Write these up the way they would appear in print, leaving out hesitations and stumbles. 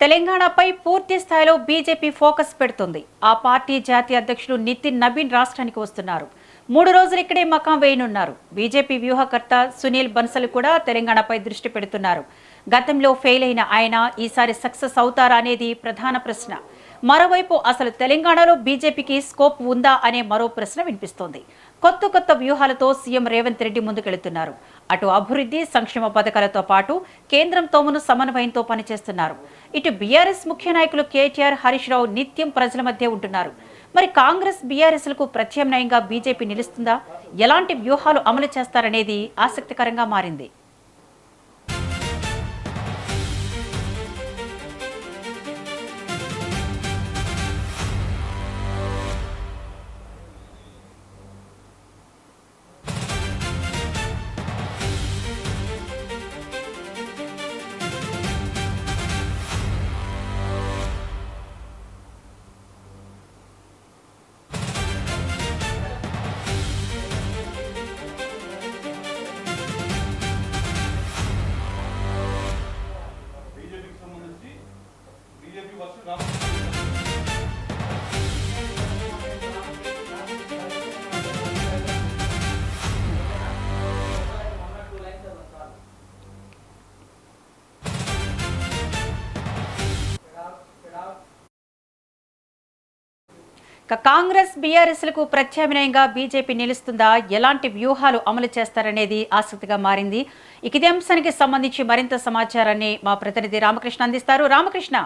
తెలంగాణపై పూర్తి స్థాయిలో బీజేపీ ఫోకస్ పెడుతుంది. ఆ పార్టీ జాతీయ అధ్యక్షుడు నితిన్ నబీన్ రాష్ట్రానికి వస్తున్నారు. 3 రోజులు ఇక్కడే మకాం వేయనున్నారు. బీజేపీ వ్యూహకర్త సునీల్ బన్సల్ కూడా తెలంగాణపై దృష్టి పెడుతున్నారు. గతంలో ఫెయిల్ అయిన ఆయన ఈసారి సక్సెస్ అవుతారా అనేది ప్రధాన ప్రశ్న. మరోవైపు అసలు తెలంగాణలో బీజేపీకి స్కోప్ ఉందా అనే మరో ప్రశ్న వినిపిస్తోంది. కొత్త వ్యూహాలతో సీఎం రేవంత్ రెడ్డి ముందుకెళ్తున్నారు. అటు అభివృద్ధి సంక్షేమ పథకాలతో పాటు కేంద్రంతోనూ సమన్వయంతో పనిచేస్తున్నారు. ఇటు బీఆర్ఎస్ ముఖ్య నాయకులు కేటీఆర్, హరీష్ రావు నిత్యం ప్రజల మధ్య ఉంటున్నారు. మరి కాంగ్రెస్ బీఆర్ఎస్లకు ప్రత్యామ్నాయంగా బీజేపీ నిలుస్తుందా? ఎలాంటి వ్యూహాలు అమలు చేస్తారనేది ఆసక్తికరంగా మారింది. కాంగ్రెస్ బీఆర్ఎస్లకు ప్రత్యామ్నాయంగా బీజేపీ నిలుస్తుందా? ఎలాంటి వ్యూహాలు అమలు చేస్తారనేది ఆసక్తిగా మారింది. ఇదే అంశానికి సంబంధించి మరింత సమాచారాన్ని మా ప్రతినిధి రామకృష్ణ అందిస్తారు. రామకృష్ణ,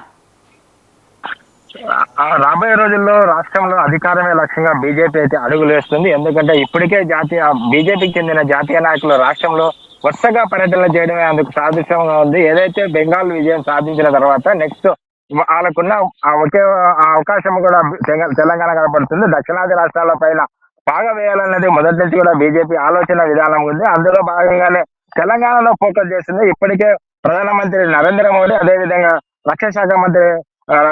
రాబోయే రోజుల్లో రాష్ట్రంలో అధికారమే లక్ష్యంగా బీజేపీ అయితే అడుగులు వేస్తుంది. ఎందుకంటే ఇప్పటికే బీజేపీకి చెందిన జాతీయ నాయకులు రాష్ట్రంలో వరుసగా పర్యటనలు చేయడమే అందుకు సాదృశ్యంగా ఉంది. ఏదైతే బెంగాల్ విజయం సాధించిన తర్వాత నెక్స్ట్ వాళ్ళకున్న ఒకే అవకాశం కూడా తెలంగాణ కనపడుతుంది. దక్షిణాది రాష్ట్రాల పైన పాగా వేయాలన్నది మొదటి నుంచి కూడా బీజేపీ ఆలోచన విధానం ఉంది. అందులో భాగంగానే తెలంగాణలో ఫోకస్ చేస్తుంది. ఇప్పటికే ప్రధానమంత్రి నరేంద్ర మోడీ, అదేవిధంగా రక్షణ శాఖ మంత్రి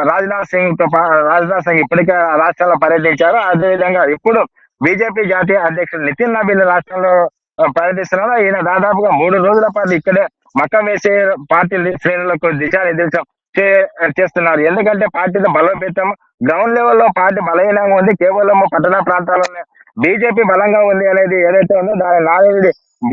రాజ్నాథ్ సింగ్ ఇప్పటికే రాష్ట్రంలో పర్యటించారు. అదేవిధంగా ఇప్పుడు బీజేపీ జాతీయ అధ్యక్షుడు నితిన్ నబీన్ రాష్ట్రంలో పర్యటిస్తున్నారు. ఈయన దాదాపుగా 3 రోజుల పాటు ఇక్కడే మకం వేసే పార్టీ శ్రేణులకు దిశానిర్దేశం చేస్తున్నారు. ఎందుకంటే పార్టీని బలోపేతం, గ్రౌండ్ లెవెల్లో పార్టీ బలహీనంగా ఉంది. కేవలం పట్టణ ప్రాంతాల్లోనే బీజేపీ బలంగా ఉంది అనేది ఏదైతే ఉందో దాని నాలుగు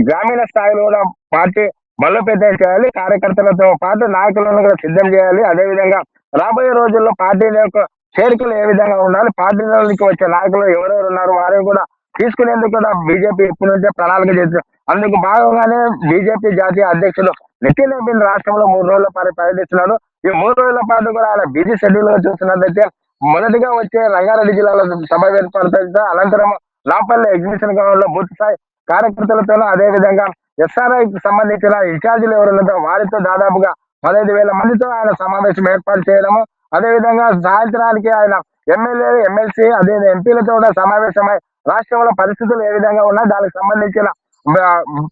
గ్రామీణ స్థాయిలో కూడా పార్టీ బలోపేతం చేయాలి. కార్యకర్తలతో పాటు నాయకులను కూడా సిద్ధం చేయాలి. అదేవిధంగా రాబోయే రోజుల్లో పార్టీ యొక్క చేరికలు ఏ విధంగా ఉండాలి, పార్టీలోకి వచ్చే నాయకులు ఎవరెవరు ఉన్నారు వారిని కూడా తీసుకునేందుకు కూడా బీజేపీ ఇప్పటి నుంచే ప్రణాళిక చేస్తుంది. అందుకు భాగంగానే బీజేపీ జాతీయ అధ్యక్షుడు నితిన్ నబీన్ రాష్ట్రంలో 3 రోజుల పాటు పర్యటిస్తున్నారు. ఈ 3 రోజుల పాటు కూడా ఆయన బిజీ షెడ్యూల్ గా చూస్తున్నట్లయితే మొదటిగా వచ్చే రంగారెడ్డి జిల్లాలో సభ ఏర్పడుతుంది. అనంతరం నాంపల్లి ఎగ్జిబిషన్ గ్రౌండ్ లో బూత్ స్థాయి కార్యకర్తలతోనూ, అదేవిధంగా ఎస్ఆర్ఐకి సంబంధించిన ఇన్ఛార్జీలు ఎవరున్నారో వారితో దాదాపుగా 15,000 మందితో ఆయన సమావేశం ఏర్పాటు చేయడము, అదేవిధంగా సాయంత్రానికి ఆయన ఎమ్మెల్యే, ఎమ్మెల్సీ, అదే ఎంపీలతో కూడా సమావేశమై రాష్ట్రంలో పరిస్థితులు ఏ విధంగా ఉన్నాయి దానికి సంబంధించిన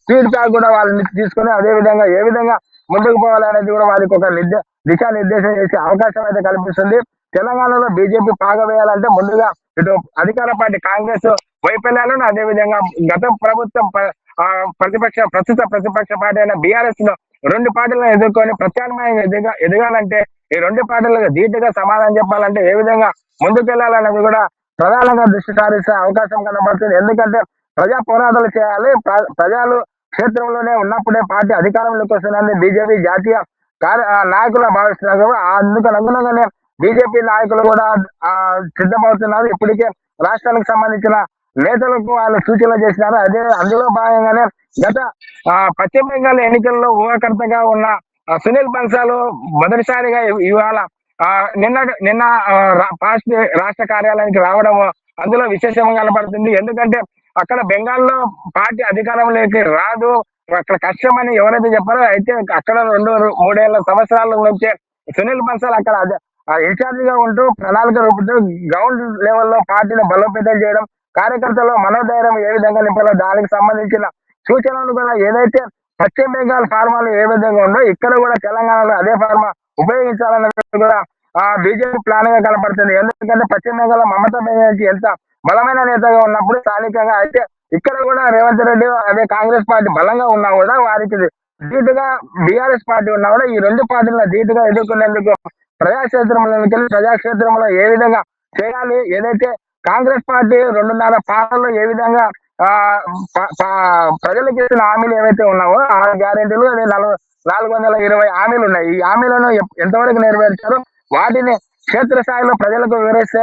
ఫీడ్బ్యాక్ కూడా వాళ్ళని తీసుకుని అదేవిధంగా ఏ విధంగా ముందుకు పోవాలనేది కూడా వారికి ఒక దిశానిర్దేశం చేసే అవకాశం అయితే కల్పిస్తుంది. తెలంగాణలో బీజేపీ పాగా వేయాలంటే ముందుగా ఇటు అధికార పార్టీ కాంగ్రెస్ వైఫల్యాలను, అదేవిధంగా గత ప్రభుత్వం ప్రస్తుత ప్రతిపక్ష పార్టీ అయిన బీఆర్ఎస్ లో 2 పార్టీలను ఎదుర్కొని ప్రత్యామ్నాయంగా ఎదగాలంటే ఈ 2 పార్టీలకు ధీటుగా సమాధానం చెప్పాలంటే ఏ విధంగా ముందుకెళ్లాలనేది కూడా ప్రధానంగా దృష్టి సారిస్తే అవకాశం కనబడుతుంది. ఎందుకంటే ప్రజా పోరాటాలు చేయాలి. ప్రజలు క్షేత్రంలోనే ఉన్నప్పుడే పార్టీ అధికారంలోకి వస్తుందని బీజేపీ జాతీయ నాయకులు భావిస్తున్నారు. అందుకు అనుగుణంగానే బీజేపీ నాయకులు కూడా సిద్ధమవుతున్నారు. ఇప్పటికే రాష్ట్రానికి సంబంధించిన నేతలకు వాళ్ళు సూచనలు చేసినారు. అందులో భాగంగానే గత పశ్చిమ బెంగాల్ ఎన్నికల్లో ఊహకర్తగా ఉన్న సునీల్ బన్సాల్ మొదటిసారిగా ఇవాళ నిన్న రాష్ట్ర కార్యాలయానికి రావడం అందులో విశేషంగా కనపడుతుంది. ఎందుకంటే అక్కడ బెంగాల్లో పార్టీ అధికారంలోకి రాదు, అక్కడ కష్టం అని ఎవరైతే చెప్పారో అయితే అక్కడ 2-3 సంవత్సరాల నుంచే సునీల్ బన్సాల్ అక్కడ ఇన్ఛార్జిగా ఉంటూ ప్రణాళిక రూపుతూ గ్రౌండ్ లెవెల్లో పార్టీని బలోపేతం చేయడం, కార్యకర్తల్లో మనోధైర్యం ఏ విధంగా నింపాలో దానికి సంబంధించిన సూచనలు కూడా ఏదైతే పశ్చిమ బెంగాల్ ఫార్మాలు ఏ విధంగా ఉందో ఇక్కడ కూడా తెలంగాణలో అదే ఫార్మా ఉపయోగించాలన్నది కూడా బీజేపీ ప్లాన్ గా కనపడుతుంది. ఎందుకంటే పశ్చిమ బెంగాల్ మమతా బెనర్జీ ఎంత బలమైన నేతగా ఉన్నప్పుడు స్థానికంగా అయితే ఇక్కడ కూడా రేవంత్ రెడ్డి అదే కాంగ్రెస్ పార్టీ బలంగా ఉన్నా కూడా వారికి ధీటుగా బీఆర్ఎస్ పార్టీ ఉన్నా కూడా ఈ 2 పార్టీలను ధీటుగా ఎదుర్కొనేందుకు ప్రజాక్షేత్రంలోకి వెళ్ళి ప్రజాక్షేత్రంలో ఏ విధంగా చేయాలి, ఏదైతే కాంగ్రెస్ పార్టీ 2.5 పాలనలో ఏ విధంగా ప్రజలకు ఇచ్చిన హామీలు ఏవైతే ఉన్నావో 6 గ్యారెంటీలు, అదే 420 హామీలు ఉన్నాయి. ఈ హామీలను ఎంతవరకు నెరవేర్చారో వాటిని క్షేత్రస్థాయిలో ప్రజలకు వివరిస్తే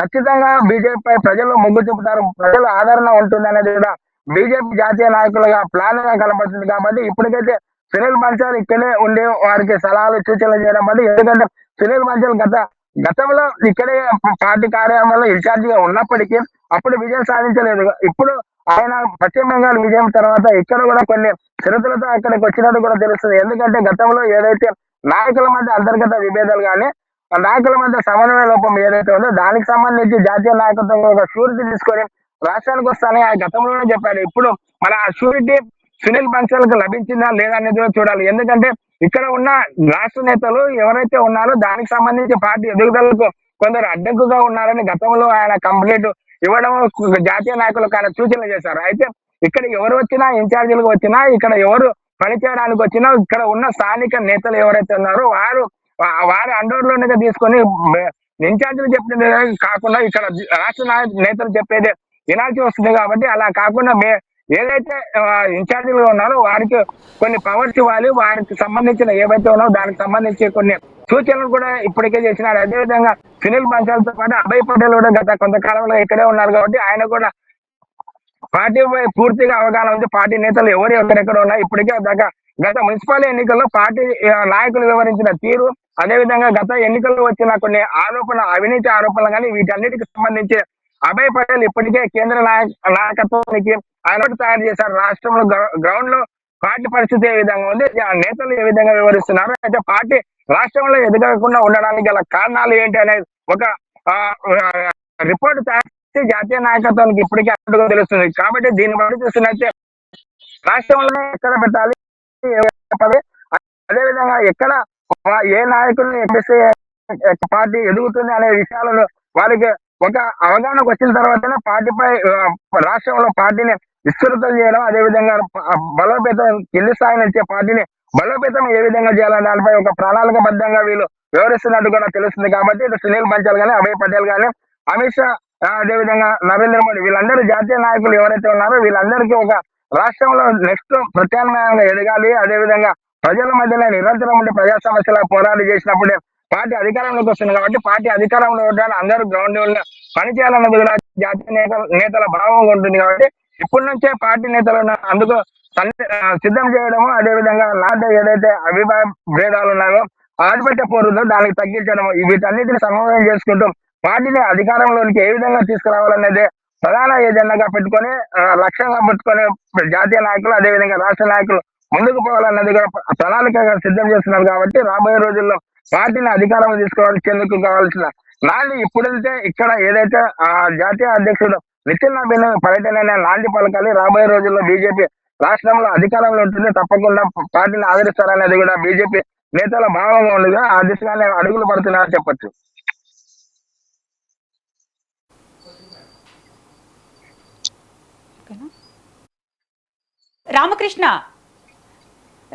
ఖచ్చితంగా బీజేపీ ప్రజలు మొగ్గు చూపుతారు, ప్రజల ఆదరణ ఉంటుంది అనేది కూడా బీజేపీ జాతీయ నాయకులుగా ప్లాన్ గా కనబడుతుంది. కాబట్టి ఇప్పటికైతే సునీల్ బన్సాల్ ఇక్కడే ఉండి వారికి సలహాలు సూచనలు చేయడం వల్ల, ఎందుకంటే సునీల్ బన్సాల్ గతంలో ఇక్కడే పార్టీ కార్యాలయంలో ఇన్ఛార్జిగా ఉన్నప్పటికీ అప్పుడు విజయం సాధించలేదు. ఇప్పుడు ఆయన పశ్చిమ బెంగాల్ విజయం తర్వాత ఇక్కడ కూడా కొన్ని షరతులతో అక్కడికి వచ్చినట్టు కూడా తెలుస్తుంది. ఎందుకంటే గతంలో ఏదైతే నాయకుల మధ్య అంతర్గత విభేదాలు కానీ నాయకుల మధ్య సమన్వయ లోపం ఏదైతే ఉందో దానికి సంబంధించి జాతీయ నాయకత్వం ఒక షూరిటీ తీసుకొని రాష్ట్రానికి వస్తానని ఆయన గతంలోనే చెప్పాడు. ఇప్పుడు మన ఆ షూరిటీ సునీల్ బన్సాల్ కు లభించిందా లేదా అనేది కూడా చూడాలి. ఎందుకంటే ఇక్కడ ఉన్న రాష్ట్ర నేతలు ఎవరైతే ఉన్నారో దానికి సంబంధించి పార్టీ ఎదుగుదలకు కొందరు అడ్డంకుగా ఉన్నారని గతంలో ఆయన కంప్లైంట్ ఇవ్వడం జాతీయ నాయకులకు ఆయన సూచనలు చేశారు. అయితే ఇక్కడ ఎవరు వచ్చినా, ఇన్ఛార్జీలకు వచ్చినా, ఇక్కడ ఎవరు పనిచేయడానికి వచ్చినా ఇక్కడ ఉన్న స్థానిక నేతలు ఎవరైతే ఉన్నారో వారి అండర్లోనే తీసుకొని ఇన్ఛార్జీలు చెప్పినది కాకుండా ఇక్కడ రాష్ట్ర నేతలు చెప్పేది వినాల్సి వస్తుంది. కాబట్టి అలా కాకుండా ఏదైతే ఇన్ఛార్జీలు ఉన్నారో వారికి కొన్ని పవర్స్ ఇవ్వాలి, వారికి సంబంధించిన ఏవైతే ఉన్నారో దానికి సంబంధించి కొన్ని సూచనలు కూడా ఇప్పటికే చేసినారు. అదేవిధంగా సునీల్ బన్సాల్ తో పాటు అభయ్ పటేల్ కూడా గత కొంతకాలంలో ఇక్కడే ఉన్నారు కాబట్టి ఆయన కూడా పార్టీపై పూర్తిగా అవగాహన ఉంది. పార్టీ నేతలు ఎవరు ఎక్కడెక్కడ ఉన్నా ఇప్పటికే గత మున్సిపల్ ఎన్నికల్లో పార్టీ నాయకులు వివరించిన తీరు, అదేవిధంగా గత ఎన్నికల్లో వచ్చిన కొన్ని అవినీతి ఆరోపణలు కానీ వీటన్నిటికి సంబంధించి అభయ్ పటేల్ ఇప్పటికే కేంద్ర నాయకత్వానికి ఆయన తయారు చేశారు. రాష్ట్రంలో గ్రౌండ్ లో పార్టీ పరిస్థితి ఏ విధంగా ఉంది, ఆ నేతలు ఏ విధంగా వివరిస్తున్నారు, అయితే పార్టీ రాష్ట్రంలో ఎదగకుండా ఉండడానికి గల కారణాలు ఏంటి అనేది ఒక రిపోర్ట్ తయారు చేసి జాతీయ నాయకత్వానికి ఇప్పటికే అన్నట్టుగా తెలుస్తుంది. కాబట్టి దీన్ని బట్టి చూస్తున్నట్టే రాష్ట్రంలో ఎక్కడ పెట్టాలి, అదేవిధంగా ఎక్కడ ఏ నాయకుల్ని ఎక్కిస్తే పార్టీ ఎదుగుతుంది అనే విషయాలను వారికి ఒక అవగాహనకు వచ్చిన తర్వాతనే పార్టీపై రాష్ట్రంలో పార్టీని విస్తృతం చేయడం, అదేవిధంగా బలోపేతం కింది స్థాయి నుంచే పార్టీని బలోపేతం ఏ విధంగా చేయాలని దానిపై ఒక ప్రణాళికబద్ధంగా వీళ్ళు వివరిస్తున్నట్టు కూడా తెలుస్తుంది. కాబట్టి ఇటు సునీల్ బన్సాల్ కానీ, అభయ్ పటేల్ కానీ, అమిత్ షా, అదేవిధంగా నరేంద్ర మోడీ వీళ్ళందరూ జాతీయ నాయకులు ఎవరైతే ఉన్నారో వీళ్ళందరికీ ఒక రాష్ట్రంలో నెక్స్ట్ ప్రత్యామ్నాయంగా ఎదగాలి, అదేవిధంగా ప్రజల మధ్యలో నిరంతరం ఉండే ప్రజా సమస్యల పోరాటం చేసినప్పుడే పార్టీ అధికారంలోకి వస్తుంది. కాబట్టి పార్టీ అధికారంలో ఉండడానికి అందరూ గ్రౌండ్ లెవెల్ పనిచేయాలన్నది కూడా జాతీయ నేతల భావం ఉంటుంది. కాబట్టి ఇప్పటి నుంచే పార్టీ నేతలు అందుకు సిద్ధం చేయడము, అదేవిధంగా నాటి ఏదైతే అభిప్రాయ భేదాలు ఉన్నాయో ఆధిపత్య పోరుందో దానికి తగ్గించడము, వీటన్నిటిని సమన్వయం చేసుకుంటూ పార్టీని అధికారంలోనికి ఏ విధంగా తీసుకురావాలనేది ప్రధాన ఏజెండాగా పెట్టుకొని లక్ష్యంగా పెట్టుకొని జాతీయ నాయకులు అదేవిధంగా రాష్ట్ర నాయకులు ముందుకు పోవాలన్నది కూడా ప్రణాళికగా సిద్ధం చేస్తున్నారు. కాబట్టి రాబోయే రోజుల్లో పార్టీని అధికారం తీసుకోవాల్సేందుకు కావాల్సిన నాంది ఇప్పుడైతే ఇక్కడ ఏదైతే జాతీయ అధ్యక్షుడు నితిన్ నబీన్ పర్యటన నాంది పలకాలి. రాబోయే రోజుల్లో బీజేపీ రాష్ట్రంలో అధికారంలో ఉంటుంది, తప్పకుండా పార్టీని ఆదరిస్తారనేది కూడా బీజేపీ నేతల భావంగా ఉండగా ఆ దిశగానే అడుగులు పడుతున్నారని చెప్పొచ్చు.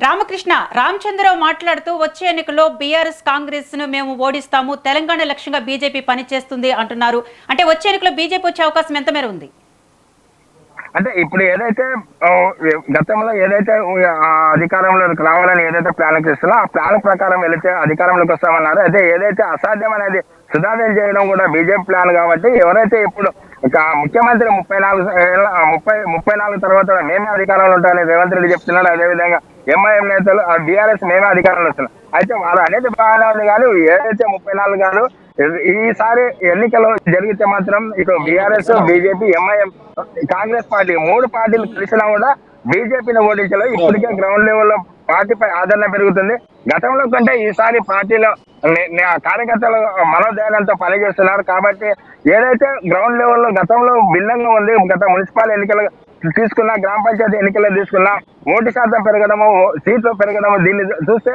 రామకృష్ణ రామచంద్రరావు మాట్లాడుతూ వచ్చే ఎన్నికల్లో బీఆర్ఎస్ కాంగ్రెస్ ను మేము ఓడిస్తాము, తెలంగాణ లక్ష్యంగా బీజేపీ పనిచేస్తుంది అంటున్నారు. అంటే వచ్చే ఎన్నికల్లో బీజేపీ వచ్చే అవకాశం ఎంత మేర ఉంది? అంటే ఇప్పుడు ఏదైతే గతంలో ఏదైతే అధికారంలోకి రావాలని ఏదైతే ప్లాన్ చేస్తున్నా ఆ ప్లాన్ ప్రకారం వెళితే అధికారంలోకి వస్తామన్నారు. అయితే ఏదైతే అసాధ్యం అనేది సుధారణ చేయడం కూడా బీజేపీ ప్లాన్. కాబట్టి ఎవరైతే ఇప్పుడు ముఖ్యమంత్రి 34 తర్వాత మేమే అధికారంలో ఉంటామని రేవంత్ రెడ్డి చెప్తున్నాడు. అదేవిధంగా ఎంఐఎం నేతలు బీఆర్ఎస్ మేమే అధికారంలో వస్తున్నాం. అయితే వాళ్ళు అనేది బాగానే ఉంది కానీ ఏదైతే 34 కాదు, ఈసారి ఎన్నికలు జరిగితే మాత్రం ఇటు BRS, BJP, MIM, Congress party 3 పార్టీలు కలిసినా కూడా బీజేపీని ఓడించలేదు. ఇప్పటికే గ్రౌండ్ లెవెల్లో పార్టీపై ఆదరణ పెరుగుతుంది. గతంలో కంటే ఈసారి పార్టీలో కార్యకర్తలు మనోధైర్యంతో పనిచేస్తున్నారు. కాబట్టి ఏదైతే గ్రౌండ్ లెవెల్లో గతంలో భిన్నంగా ఉంది, గత మున్సిపల్ ఎన్నికలు తీసుకున్నా, గ్రామ పంచాయతీ ఎన్నికల్లో తీసుకున్నా ఓటు శాతం పెరగడము, సీట్లు పెరగడము, దీన్ని చూస్తే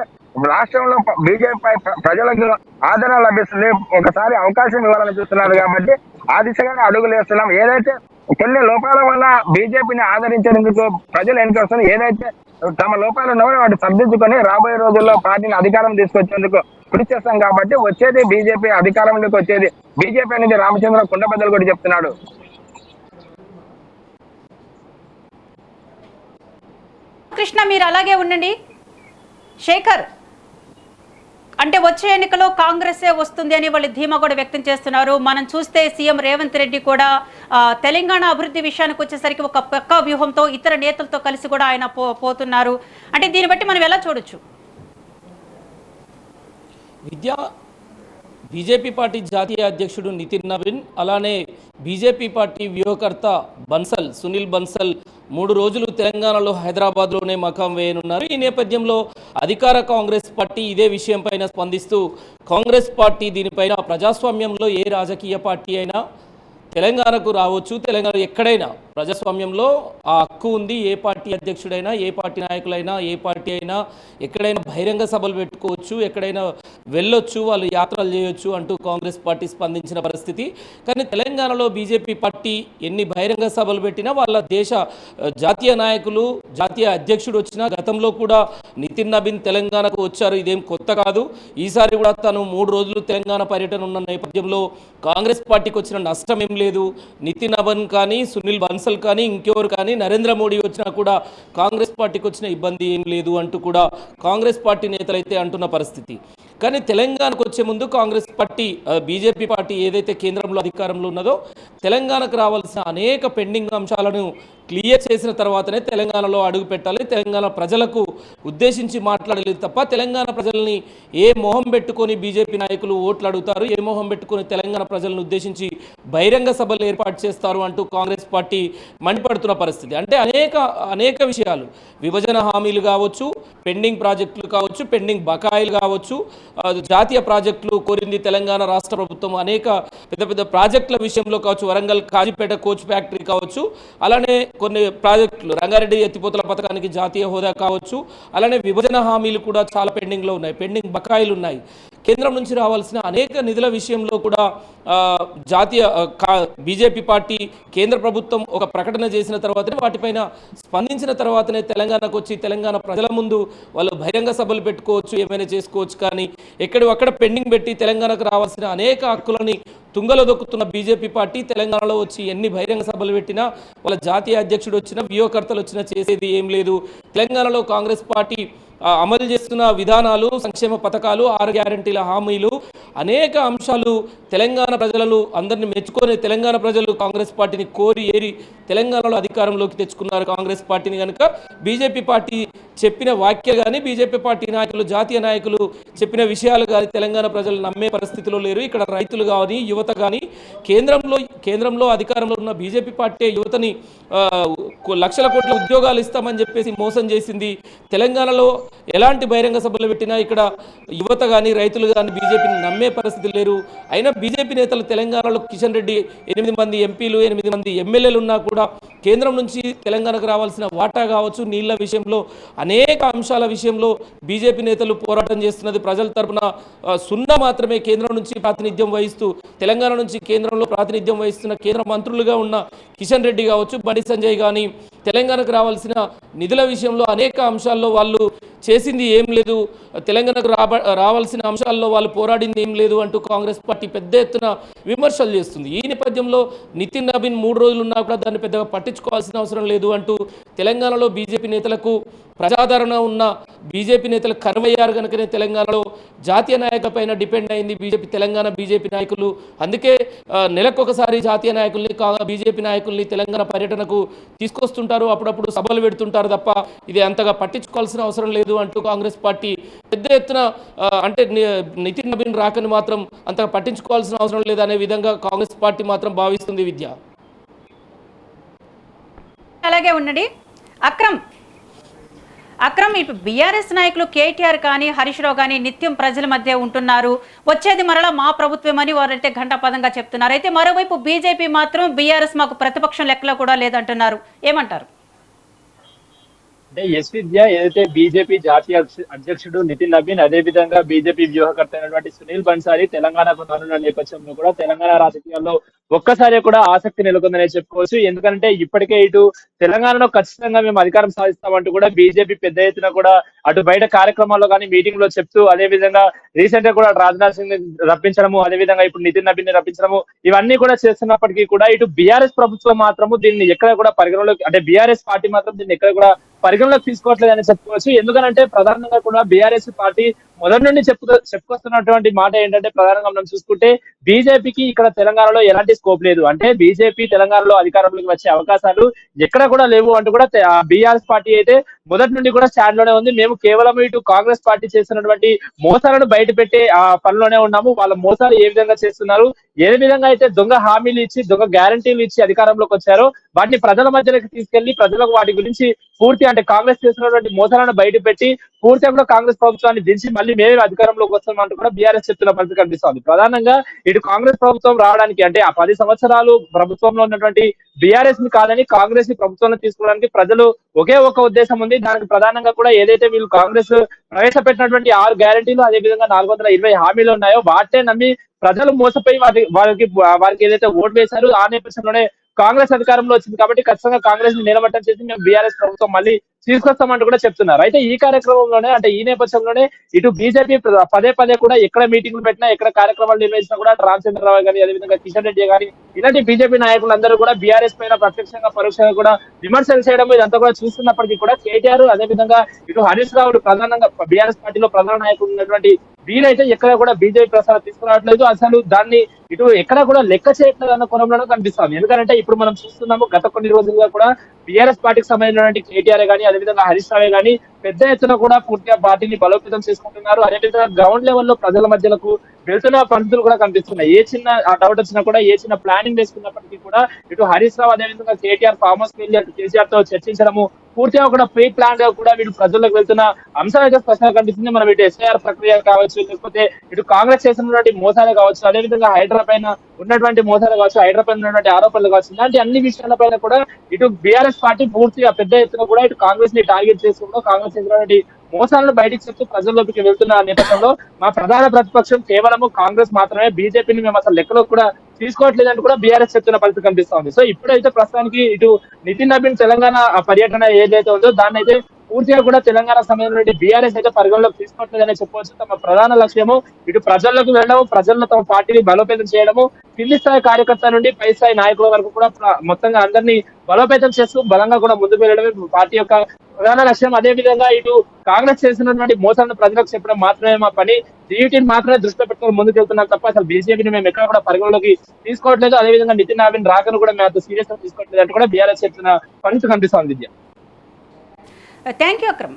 రాష్ట్రంలో బీజేపీ ప్రజలకు ఆదరణ లభిస్తుంది. ఒకసారి అవకాశం ఇవ్వాలని చూస్తున్నారు. కాబట్టి ఆ దిశగానే అడుగులు వేస్తున్నాం. ఏదైతే కొన్ని లోపాల వల్ల బీజేపీని ఆదరించేందుకు ప్రజలు ఎన్నిక వస్తుంది, ఏదైతే తమ లోపాలు ఉన్నవారు వాటి సర్దిద్దుకొని రాబోయే రోజుల్లో పార్టీని అధికారం తీసుకొచ్చేందుకు కృషి చేస్తాం కాబట్టి వచ్చేది బీజేపీ అధికారంలోకి వచ్చేది బీజేపీ అనేది రామచంద్ర కుండబద్దలు కూడా చెప్తున్నాడు. కృష్ణ మీరు అలాగే ఉండండి. శేఖర్, అంటే వచ్చే ఎన్నికలో కాంగ్రెసే వస్తుంది అని వాళ్ళు ధీమా కూడా వ్యక్తం చేస్తున్నారు. మనం చూస్తే సీఎం రేవంత్ రెడ్డి కూడా తెలంగాణ అభివృద్ధి విషయానికి వచ్చేసరికి ఒక పక్కా వ్యూహంతో ఇతర నేతలతో కలిసి కూడా ఆయన పోతున్నారు. అంటే దీన్ని బట్టి మనం ఎలా చూడొచ్చు? విద్యా బీజేపీ పార్టీ జాతీయ అధ్యక్షుడు నితిన్ నవీన్, అలానే బీజేపీ పార్టీ వ్యూహకర్త సునీల్ బన్సల్ 3 రోజులు తెలంగాణలో హైదరాబాద్లోనే మకాం వేయనున్నారు. ఈ నేపథ్యంలో అధికార కాంగ్రెస్ పార్టీ ఇదే విషయం పైన స్పందిస్తూ కాంగ్రెస్ పార్టీ దీనిపైన ప్రజాస్వామ్యంలో ఏ రాజకీయ పార్టీ అయినా తెలంగాణకు రావచ్చు, తెలంగాణ ఎక్కడైనా ప్రజాస్వామ్యంలో ఆ హక్కు ఉంది. ఏ పార్టీ అధ్యక్షుడైనా, ఏ పార్టీ నాయకులైనా, ఏ పార్టీ అయినా ఎక్కడైనా బహిరంగ సభలు పెట్టుకోవచ్చు, ఎక్కడైనా వెళ్ళొచ్చు, వాళ్ళు యాత్రలు చేయొచ్చు అంటూ కాంగ్రెస్ పార్టీ స్పందించిన పరిస్థితి. కానీ తెలంగాణలో బీజేపీ పార్టీ ఎన్ని బహిరంగ సభలు పెట్టినా వాళ్ళ దేశ జాతీయ నాయకులు, జాతీయ అధ్యక్షుడు వచ్చినా, గతంలో కూడా నితిన్ నబీన్ తెలంగాణకు వచ్చారు, ఇదేం కొత్త కాదు. ఈసారి కూడా తను 3 రోజులు తెలంగాణ పర్యటన ఉన్న నేపథ్యంలో కాంగ్రెస్ పార్టీకి వచ్చిన నష్టం ఏం లేదు. నితిన్ నబీన్ కానీ, సునీల్ బన్సల్ కానీ, ఇంకెవరు కానీ, నరేంద్ర మోడీ వచ్చినా కూడా కాంగ్రెస్ పార్టీకి వచ్చిన ఇబ్బంది ఏం లేదు అంటూ కూడా కాంగ్రెస్ పార్టీ నేతలైతే అంటున్న పరిస్థితి. కానీ తెలంగాణకు వచ్చే ముందు కాంగ్రెస్ పార్టీ, బీజేపీ పార్టీ ఏదైతే కేంద్రంలో అధికారంలో ఉన్నదో తెలంగాణకు రావాల్సిన అనేక పెండింగ్ అంశాలను క్లియర్ చేసిన తర్వాతనే తెలంగాణలో అడుగు పెట్టాలి, తెలంగాణ ప్రజలకు ఉద్దేశించి మాట్లాడలేదు తప్ప తెలంగాణ ప్రజల్ని ఏ మొహం పెట్టుకొని బీజేపీ నాయకులు ఓట్లు అడుగుతారు, ఏ మొహం పెట్టుకొని తెలంగాణ ప్రజలను ఉద్దేశించి బహిరంగ సభలు ఏర్పాటు చేస్తారు అంటూ కాంగ్రెస్ పార్టీ మండిపడుతున్న పరిస్థితి. అంటే అనేక విషయాలు, విభజన హామీలు కావచ్చు, పెండింగ్ ప్రాజెక్టులు కావచ్చు, పెండింగ్ బకాయిలు కావచ్చు, జాతీయ ప్రాజెక్టులు కోరింది తెలంగాణ రాష్ట్ర ప్రభుత్వం, అనేక పెద్ద ప్రాజెక్టుల విషయంలో కావచ్చు, వరంగల్ కాజీపేట కోచ్ ఫ్యాక్టరీ కావచ్చు, అలానే కొన్ని ప్రాజెక్టులు, రంగారెడ్డి ఎత్తిపోతల పథకానికి జాతీయ హోదా కావచ్చు, అలానే విభజన హామీలు కూడా చాలా పెండింగ్లో ఉన్నాయి, పెండింగ్ బకాయిలు ఉన్నాయి. కేంద్రం నుంచి రావాల్సిన అనేక నిధుల విషయంలో కూడా బీజేపీ పార్టీ, కేంద్ర ప్రభుత్వం ఒక ప్రకటన చేసిన తర్వాతనే, వాటిపైన స్పందించిన తర్వాతనే తెలంగాణకు వచ్చి తెలంగాణ ప్రజల ముందు వాళ్ళు బహిరంగ సభలు పెట్టుకోవచ్చు, ఏమైనా చేసుకోవచ్చు. కానీ అక్కడ పెండింగ్ పెట్టి తెలంగాణకు రావాల్సిన అనేక హక్కులని తుంగలో దొక్కుతున్న బీజేపీ పార్టీ తెలంగాణలో వచ్చి ఎన్ని బహిరంగ సభలు పెట్టినా, వాళ్ళ జాతీయ అధ్యక్షుడు వచ్చినా, వ్యూహకర్తలు వచ్చినా చేసేది ఏం లేదు. తెలంగాణలో కాంగ్రెస్ పార్టీ అమలు చేస్తున్న విధానాలు, సంక్షేమ పథకాలు, 6 గ్యారంటీల హామీలు, అనేక అంశాలు తెలంగాణ ప్రజలను అందరినీ మెచ్చుకొని తెలంగాణ ప్రజలు కాంగ్రెస్ పార్టీని కోరి ఏరి తెలంగాణలో అధికారంలోకి తెచ్చుకున్నారు కాంగ్రెస్ పార్టీని. కనుక బీజేపీ పార్టీ చెప్పిన వ్యాఖ్యలు కానీ, బీజేపీ పార్టీ నాయకులు, జాతీయ నాయకులు చెప్పిన విషయాలు కానీ తెలంగాణ ప్రజలు నమ్మే పరిస్థితిలో లేరు. ఇక్కడ రైతులు కానీ, యువత కానీ, కేంద్రంలో అధికారంలో ఉన్న బీజేపీ పార్టీ యువతని లక్షల కోట్ల ఉద్యోగాలు ఇస్తామని చెప్పేసి మోసం చేసింది. తెలంగాణలో ఎలాంటి బహిరంగ సభలు పెట్టినా ఇక్కడ యువత కానీ, రైతులు కానీ బీజేపీని నమ్మే పరిస్థితి లేరు. అయినా బీజేపీ నేతలు తెలంగాణలో కిషన్ రెడ్డి 8 మంది ఎంపీలు, 8 మంది ఎమ్మెల్యేలు ఉన్నా కూడా కేంద్రం నుంచి తెలంగాణకు రావాల్సిన వాటా కావచ్చు, నీళ్ల విషయంలో, అనేక అంశాల విషయంలో బీజేపీ నేతలు పోరాటం చేస్తున్నది. ప్రజల తరపున 0 మాత్రమే కేంద్రం నుంచి ప్రాతినిధ్యం వహిస్తూ, తెలంగాణ నుంచి కేంద్రంలో ప్రాతినిధ్యం వహిస్తున్న కేంద్ర మంత్రులుగా ఉన్న కిషన్ రెడ్డి కావచ్చు, బండి సంజయ్ కానీ తెలంగాణకు రావాల్సిన నిధుల విషయంలో అనేక అంశాల్లో వాళ్ళు చేసింది ఏం లేదు, తెలంగాణకు రావాల్సిన అంశాల్లో వాళ్ళు పోరాడింది ఏం లేదు అంటూ కాంగ్రెస్ పార్టీ పెద్ద ఎత్తున విమర్శలు చేస్తుంది. ఈ నేపథ్యంలో నితిన్ నబీన్ 3 రోజులు ఉన్నా కూడా దాన్ని పెద్దగా పట్టించుకోవాల్సిన అవసరం లేదు అంటూ తెలంగాణలో బీజేపీ నేతలకు ప్రజాదరణ ఉన్న బీజేపీ నేతలు కరువయ్యారు కనుకనే తెలంగాణలో జాతీయ నాయకులపైన డిపెండ్ అయింది తెలంగాణ బీజేపీ నాయకులు. అందుకే నెలకొకసారి జాతీయ నాయకుల్ని, బీజేపీ నాయకుల్ని తెలంగాణ పర్యటనకు తీసుకొస్తుంటారు, అప్పుడప్పుడు సభలు పెడుతుంటారు తప్ప ఇది అంతగా పట్టించుకోవాల్సిన అవసరం లేదు అంటూ కాంగ్రెస్ పార్టీ పెద్ద ఎత్తున, అంటే నితిన్ నబీన్ రాకని మాత్రం అంతగా పట్టించుకోవాల్సిన అవసరం లేదనే విధంగా కాంగ్రెస్ పార్టీ మాత్రం భావిస్తుంది. విద్య అలాగే ఉండండి. అక్రమ్ ఇప్పుడు బీఆర్ఎస్ నాయకులు కేటీఆర్ కానీ, హరీష్ రావు కానీ నిత్యం ప్రజల మధ్య ఉంటున్నారు, వచ్చేది మరలా మా ప్రభుత్వం అని వారైతే ఘంటాపదంగా చెప్తున్నారు. అయితే మరోవైపు బీజేపీ మాత్రం బీఆర్ఎస్ మాకు ప్రతిపక్షం లెక్కలో కూడా లేదంటున్నారు. ఏమంటారు? అంటే ఎస్ విద్య ఏదైతే బీజేపీ జాతీయ అధ్యక్షుడు నితిన్ నబీన్, అదే విధంగా బీజేపీ వ్యూహకర్త అయినటువంటి సునీల్ బన్సాలి తెలంగాణకు రానున్న నేపథ్యంలో కూడా తెలంగాణ రాజకీయాల్లో ఒక్కసారి కూడా ఆసక్తి నెలకొందనే చెప్పుకోవచ్చు. ఎందుకంటే ఇప్పటికే ఇటు తెలంగాణలో ఖచ్చితంగా మేము అధికారం సాధిస్తామంటూ కూడా బీజేపీ పెద్ద ఎత్తున కూడా అటు బయట కార్యక్రమాల్లో కానీ మీటింగ్ లో చెప్తూ, అదే విధంగా రీసెంట్ గా కూడా రాజ్నాథ్ సింగ్ ని రప్పించడము, అదే విధంగా ఇప్పుడు నితిన్ నబీన్ ని రప్పించడము, ఇవన్నీ కూడా చేస్తున్నప్పటికీ కూడా ఇటు బీఆర్ఎస్ ప్రభుత్వం మాత్రము దీన్ని ఎక్కడ కూడా పరిగణలోకి, అంటే బీఆర్ఎస్ పార్టీ మాత్రం దీన్ని ఎక్కడ కూడా పరిగణలోకి తీసుకోవట్లేదని చెప్పుకోవచ్చు. ఎందుకంటే ప్రధానంగా కూడా బీఆర్ఎస్ పార్టీ మొదటి నుండి చెప్పుకొస్తున్నటువంటి మాట ఏంటంటే, ప్రధానంగా మనం చూసుకుంటే బీజేపీకి ఇక్కడ తెలంగాణలో ఎలాంటి స్కోప్ లేదు, అంటే బీజేపీ తెలంగాణలో అధికారంలోకి వచ్చే అవకాశాలు ఎక్కడ కూడా లేవు అంటూ కూడా బీఆర్ఎస్ పార్టీ అయితే మొదటి నుండి కూడా స్టాండ్ లోనే ఉంది. మేము కేవలం ఇటు కాంగ్రెస్ పార్టీ చేస్తున్నటువంటి మోసాలను బయట పెట్టే ఆ పనిలోనే ఉన్నాము. వాళ్ళ మోసాలు ఏ విధంగా చేస్తున్నారు, ఏ విధంగా అయితే దొంగ హామీలు ఇచ్చి దొంగ గ్యారంటీలు ఇచ్చి అధికారంలోకి వచ్చారో వాటిని ప్రజల మధ్యలోకి తీసుకెళ్లి ప్రజలకు వాటి గురించి పూర్తి, అంటే కాంగ్రెస్ చేస్తున్నటువంటి మోసాలను బయట పెట్టి పూర్తిగా కూడా కాంగ్రెస్ ప్రభుత్వాన్ని దించి మళ్ళీ మేమే అధికారంలోకి వస్తామంటూ కూడా బీఆర్ఎస్ చెప్తున్న పరిస్థితి కనిపిస్తోంది. ప్రధానంగా ఇటు కాంగ్రెస్ ప్రభుత్వం రావడానికి, అంటే ఆ 10 సంవత్సరాలు ప్రభుత్వంలో ఉన్నటువంటి బీఆర్ఎస్ ని కాదని కాంగ్రెస్ ని ప్రభుత్వంలో తీసుకోవడానికి ప్రజలు ఒకే ఒక ఉద్దేశం ఉంది. దానికి ప్రధానంగా కూడా ఏదైతే వీళ్ళు కాంగ్రెస్ ప్రవేశపెట్టినటువంటి 6 గ్యారంటీలు, అదే విధంగా 420 హామీలు ఉన్నాయో వాటినే నమ్మి ప్రజలు మోసపోయి వారికి ఏదైతే ఓటు వేశారో ఆ నేపథ్యంలోనే కాంగ్రెస్ అధికారంలో వచ్చింది. కాబట్టి ఖచ్చితంగా కాంగ్రెస్ ని నిలబట్టం చేసి మేము బీఆర్ఎస్ ప్రభుత్వం మళ్ళీ తీసుకొస్తామంటూ కూడా చెప్తున్నారు. అయితే ఈ కార్యక్రమంలోనే, అంటే ఈ నేపథ్యంలోనే ఇటు బీజేపీ పదే పదే కూడా ఎక్కడ మీటింగ్లు పెట్టినా, ఎక్కడ కార్యక్రమాలు నిర్వహించినా కూడా రామచంద్రరావు గాని, అదేవిధంగా కిషన్ రెడ్డి గాని, ఇలాంటి బీజేపీ నాయకులందరూ కూడా బీఆర్ఎస్ పైన ప్రత్యక్షంగా పరోక్షంగా కూడా విమర్శలు చేయడం ఇదంతా కూడా చూస్తున్నప్పటికీ కూడా కేటీఆర్, అదేవిధంగా ఇటు హరీష్ రావు ప్రధానంగా బీఆర్ఎస్ పార్టీలో ప్రధాన నాయకులు ఉన్నటువంటి వీరైతే ఎక్కడ కూడా బీజేపీ ప్రసారం తీసుకురావట్లేదు. అసలు దాన్ని ఇటు ఎక్కడ కూడా లెక్క చేయట్లేదు అన్న కోణంలోనే కనిపిస్తుంది. ఎందుకంటే ఇప్పుడు మనం చూస్తున్నాము, గత కొన్ని రోజులుగా కూడా బీఆర్ఎస్ పార్టీకి సంబంధించినటువంటి కేటీఆర్ గానీ, అదేవిధంగా హరీష్ రావే గానీ పెద్ద ఎత్తున కూడా పూర్తిగా పార్టీని బలోపేతం చేసుకుంటున్నారు. అదేవిధంగా గ్రౌండ్ లెవెల్లో ప్రజల మధ్యలకు వెళ్తున్న పరిస్థితులు కూడా కనిపిస్తున్నాయి. ఏ చిన్న డౌట్ వచ్చినా కూడా, ఏ చిన్న ప్లానింగ్ వేసుకున్నప్పటికీ కూడా ఇటు హరీష్ రావు, అదేవిధంగా కేటీఆర్ ఫామ్ హౌస్ వెళ్ళి అటు కేసీఆర్ తో చర్చించడము, పూర్తిగా కూడా ప్రీ ప్లాన్ గా కూడా వీళ్ళు ప్రజల్లోకి వెళ్తున్న అంశం అయితే స్పష్టంగా కనిపిస్తుంది. మనం ఇటు ఎస్ఐఆర్ ప్రక్రియ కావచ్చు, లేకపోతే ఇటు కాంగ్రెస్ చేసినటువంటి మోసాలే కావచ్చు, అదేవిధంగా హైడ్రా పైన ఉన్నటువంటి మోసాలు కావచ్చు, హైడ్రా పైన ఉన్నటువంటి ఆరోపణలు కావచ్చు, ఇలాంటి అన్ని విషయాల పైన కూడా ఇటు బీఆర్ఎస్ పార్టీ పూర్తిగా పెద్ద ఎత్తున కూడా ఇటు కాంగ్రెస్ ని టార్గెట్ చేసుకుంటూ కాంగ్రెస్ చేసినటువంటి మోసాలను బయటికి చెప్తూ ప్రజల్లోకి వెళ్తున్న నేపథ్యంలో మా ప్రధాన ప్రతిపక్షం కేవలము కాంగ్రెస్ మాత్రమే, బీజేపీని మేము అసలు లెక్కలో కూడా తీసుకోవట్లేదంటూ కూడా బీఆర్ఎస్ చెప్తున్న పరిస్థితి కనిపిస్తోంది. సో ఇప్పుడైతే ప్రస్తుతానికి ఇటు నితిన్ నబీన్ తెలంగాణ పర్యటన ఏదైతే ఉందో దాన్ని అయితే పూర్తిగా కూడా తెలంగాణ సమయంలో బీఆర్ఎస్ అయితే పరిగణలోకి తీసుకోవట్లేదనే చెప్పవచ్చు. తమ ప్రధాన లక్ష్యము ఇటు ప్రజల్లోకి వెళ్ళడము, ప్రజల్లో తమ పార్టీని బలోపేతం చేయడము, కింది స్థాయి కార్యకర్త నుండి పై స్థాయి నాయకుల వరకు కూడా మొత్తంగా అందరినీ బలోపేతం చేస్తూ బలంగా కూడా ముందుకు వెళ్ళడమే పార్టీ యొక్క ప్రధాన లక్ష్యం. అదే విధంగా ఇటు కాంగ్రెస్ చేసినటువంటి మోసాలను ప్రజలకు చెప్పడం మాత్రమే మా పని, వీటిని మాత్రమే దృష్టిలో పెట్టుకొని ముందుకు వెళ్తున్నాం తప్ప అసలు బీజేపీని మేము ఎక్కడ కూడా పరిగణలోకి తీసుకోవట్లేదు. అదేవిధంగా నితిన్ నబీన్ రాకను కూడా మేము అంత సీరియస్ గా తీసుకోవట్లేదు అంటూ కూడా బీఆర్ఎస్ చెప్తున్న పరిస్థితి కనిపిస్తోంది. Thank you Akram.